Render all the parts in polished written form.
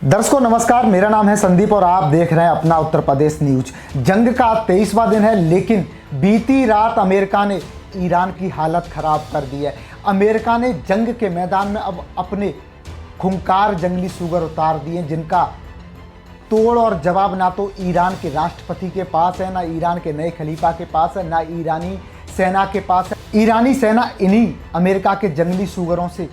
दर्शकों नमस्कार, मेरा नाम है संदीप और आप देख रहे हैं अपना उत्तर प्रदेश न्यूज। जंग का 23वां दिन है, लेकिन बीती रात अमेरिका ने ईरान की हालत खराब कर दी है। अमेरिका ने जंग के मैदान में अब अपने खूंखार जंगली सुअर उतार दिए, जिनका तोड़ और जवाब ना तो ईरान के राष्ट्रपति के पास है, ना ईरान के नए खलीफा के पास है, ना ईरानी सेना के पास है। ईरानी सेना इन्हीं अमेरिका के जंगली सुअरों से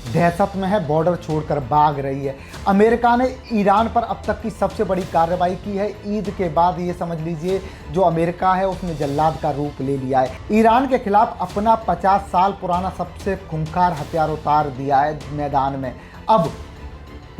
दहशत में है, बॉर्डर छोड़कर भाग रही है। अमेरिका ने ईरान पर अब तक की सबसे बड़ी कार्रवाई की है। ईद के बाद ये समझ लीजिए जो अमेरिका है उसने जल्लाद का रूप ले लिया है। ईरान के खिलाफ अपना 50 साल पुराना सबसे खूंखार हथियार उतार दिया है मैदान में। अब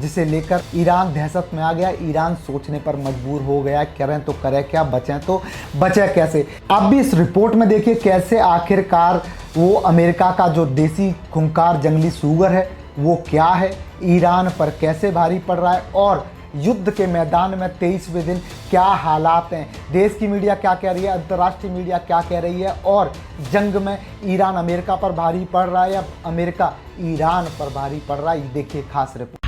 जिसे लेकर ईरान दहशत में आ गया। ईरान सोचने पर मजबूर हो गया, करें तो करें क्या, बचें तो बचें कैसे। आप भी इस रिपोर्ट में देखिए कैसे आखिरकार वो अमेरिका का जो देसी खूंखार जंगली सुअर है वो क्या है, ईरान पर कैसे भारी पड़ रहा है और युद्ध के मैदान में 23वें दिन क्या हालात हैं। देश की मीडिया क्या कह रही है, अंतर्राष्ट्रीय मीडिया क्या कह रही है, और जंग में ईरान अमेरिका पर भारी पड़ रहा है या अमेरिका ईरान पर भारी पड़ रहा है, ये देखिए खास रिपोर्ट।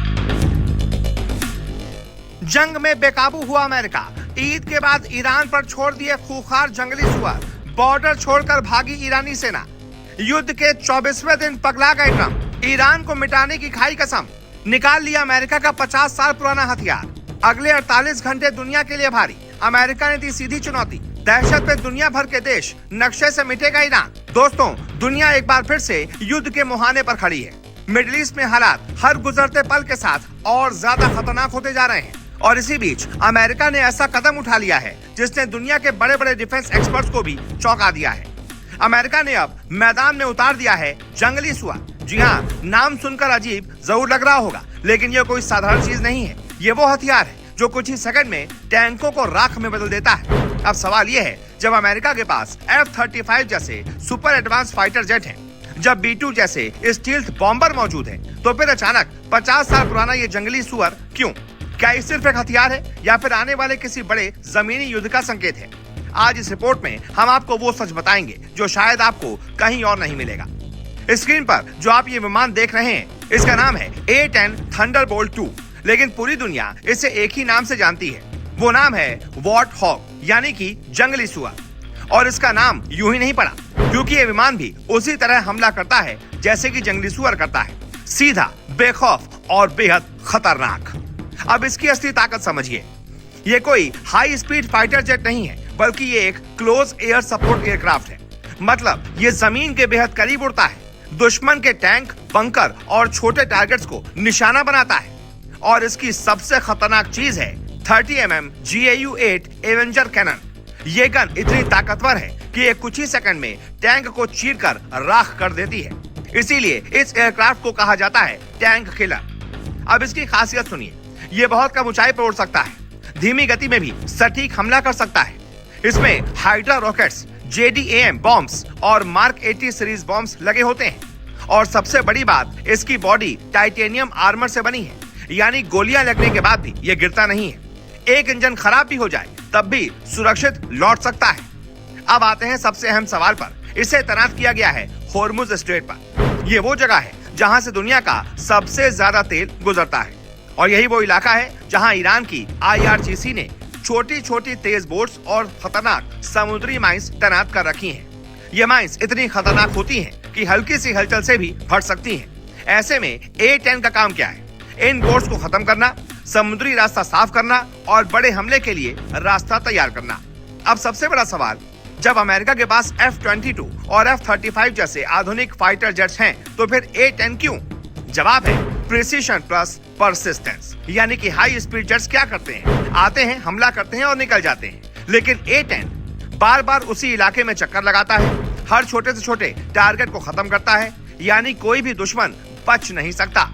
जंग में बेकाबू हुआ अमेरिका। ईद के बाद ईरान पर छोड़ दिए खूंखार जंगली सुअर। बॉर्डर छोड़कर भागी ईरानी सेना। युद्ध के 24वें दिन पगला गए ट्रंप। ईरान को मिटाने की खाई कसम। निकाल लिया अमेरिका का 50 साल पुराना हथियार। अगले 48 घंटे दुनिया के लिए भारी। अमेरिका ने दी सीधी चुनौती। दहशत पे दुनिया भर के देश, नक्शे से मिटेगा ईरान। दोस्तों, दुनिया एक बार फिर से युद्ध के मुहाने पर खड़ी है। मिडिल ईस्ट में हालात हर गुजरते पल के साथ और ज्यादा खतरनाक होते जा रहे हैं। और इसी बीच अमेरिका ने ऐसा कदम उठा लिया है जिसने दुनिया के बड़े बड़े डिफेंस एक्सपर्ट्स को भी चौंका दिया है। अमेरिका ने अब मैदान में उतार दिया है जंगली सुअर। जी हाँ, नाम सुनकर अजीब जरूर लग रहा होगा, लेकिन ये कोई साधारण चीज नहीं है। ये वो हथियार है जो कुछ ही सेकंड में टैंकों को राख में बदल देता है। अब सवाल ये है, जब अमेरिका के पास F-35 जैसे सुपर एडवांस फाइटर जेट है, जब B-2 जैसे स्टील्थ बॉम्बर मौजूद है, तो फिर अचानक 50 साल पुराना ये जंगली सुअर क्यों? क्या ये सिर्फ एक हथियार है या फिर आने वाले किसी बड़े जमीनी युद्ध का संकेत है? आज इस रिपोर्ट में हम आपको वो सच बताएंगे जो शायद आपको कहीं और नहीं मिलेगा। स्क्रीन पर जो आप ये विमान देख रहे हैं, इसका नाम है A-10 थंडरबोल्ट 2, लेकिन पूरी दुनिया इसे एक ही नाम से जानती है। वो नाम है वॉर्ट हॉग, यानी कि जंगली सुअर। और इसका नाम यूं ही नहीं पड़ा, क्योंकि ये विमान भी उसी तरह हमला करता है जैसे कि जंगली सुअर करता है, सीधा, बेखौफ और बेहद खतरनाक। अब इसकी असली ताकत समझिए। ये कोई हाई स्पीड फाइटर जेट नहीं है, बल्कि ये एक क्लोज एयर सपोर्ट एयरक्राफ्ट है। मतलब ये जमीन के बेहद करीब उड़ता है, दुश्मन के टैंक, बंकर और छोटे टारगेट्स को निशाना बनाता है। और इसकी सबसे खतरनाक चीज है 30 mm GAU-8 एवेंजर कैनन। ये गन इतनी ताकतवर है कि ये कुछ ही सेकंड में टैंक को चीरकर राख कर देती है। इसीलिए इस एयरक्राफ्ट को कहा जाता है टैंक किलर। अब इसकी खासियत सुनिए। ये बहुत कम ऊंचाई पर उड़ सकता है, धीमी गति में भी सटीक हमला कर सकता है। इसमें हाइड्रा रॉकेट्स, JDAM बॉम्ब्स और मार्क 80 सीरीज बॉम्ब्स लगे होते हैं। और सबसे बड़ी बात, इसकी बॉडी टाइटेनियम आर्मर से बनी है, यानी गोलियां लगने के बाद भी ये गिरता नहीं है। एक इंजन खराब भी हो जाए तब भी सुरक्षित लौट सकता है। अब आते हैं सबसे अहम सवाल पर। इसे तैनात किया गया है होर्मुज स्ट्रेट पर। ये वो जगह है जहां से दुनिया का सबसे ज्यादा तेल गुजरता है, और यही वो इलाका है जहां ईरान की IRGC ने छोटी छोटी तेज बोट्स और खतरनाक समुद्री माइंस तैनात कर रखी हैं। ये माइंस इतनी खतरनाक होती हैं कि हल्की सी हलचल से भी फट सकती हैं। ऐसे में A-10 का काम क्या है? इन बोट्स को खत्म करना, समुद्री रास्ता साफ करना और बड़े हमले के लिए रास्ता तैयार करना। अब सबसे बड़ा सवाल, जब अमेरिका के पास F-22 और F-35 जैसे आधुनिक फाइटर जेट्स हैं, तो फिर A-10 क्यों? जवाब है प्रिसीशन प्लस परसिस्टेंस। यानी कि हाई स्पीड जेट्स क्या करते हैं? आते हैं, हमला करते हैं और निकल जाते हैं। लेकिन A-10 बार बार उसी इलाके में चक्कर लगाता है, हर छोटे से छोटे टारगेट को खत्म करता है, यानी कोई भी दुश्मन बच नहीं सकता।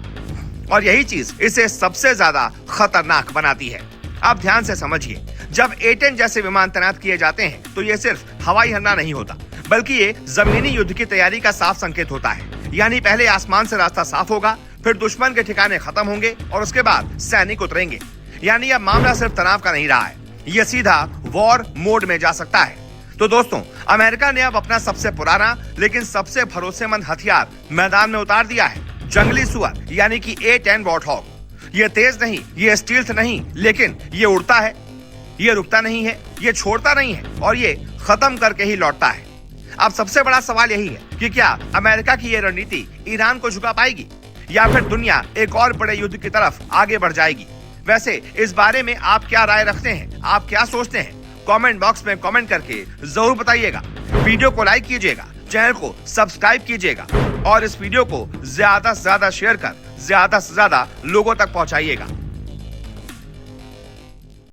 और यही चीज इसे सबसे ज्यादा खतरनाक बनाती है। अब ध्यान से समझिए, जब A-10 जैसे विमान तैनात किए जाते हैं तो ये सिर्फ हवाई हमला नहीं होता, बल्कि ये जमीनी युद्ध की तैयारी का साफ संकेत होता है। यानी पहले आसमान से रास्ता साफ होगा, फिर दुश्मन के ठिकाने खत्म होंगे और उसके बाद सैनिक उतरेंगे। यानी अब मामला सिर्फ तनाव का नहीं रहा है, यह सीधा वॉर मोड में जा सकता है। तो दोस्तों, अमेरिका ने अब अपना सबसे पुराना लेकिन सबसे भरोसेमंद हथियार मैदान में उतार दिया है, जंगली सुअर यानी कि A-10 वॉर्ट हॉग। ये तेज नहीं, ये स्टील्थ नहीं, लेकिन ये उड़ता है, ये रुकता नहीं है, ये छोड़ता नहीं है और ये खत्म करके ही लौटता है। अब सबसे बड़ा सवाल यही है कि क्या अमेरिका की ये रणनीति ईरान को झुका पाएगी या फिर दुनिया एक और बड़े युद्ध की तरफ आगे बढ़ जाएगी? वैसे इस बारे में आप क्या राय रखते हैं, आप क्या सोचते हैं? कमेंट बॉक्स में कमेंट करके जरूर बताइएगा। वीडियो को लाइक कीजिएगा, चैनल को सब्सक्राइब कीजिएगा और इस वीडियो को ज्यादा से ज्यादा शेयर कर ज्यादा से ज्यादा लोगों तक पहुंचाइएगा।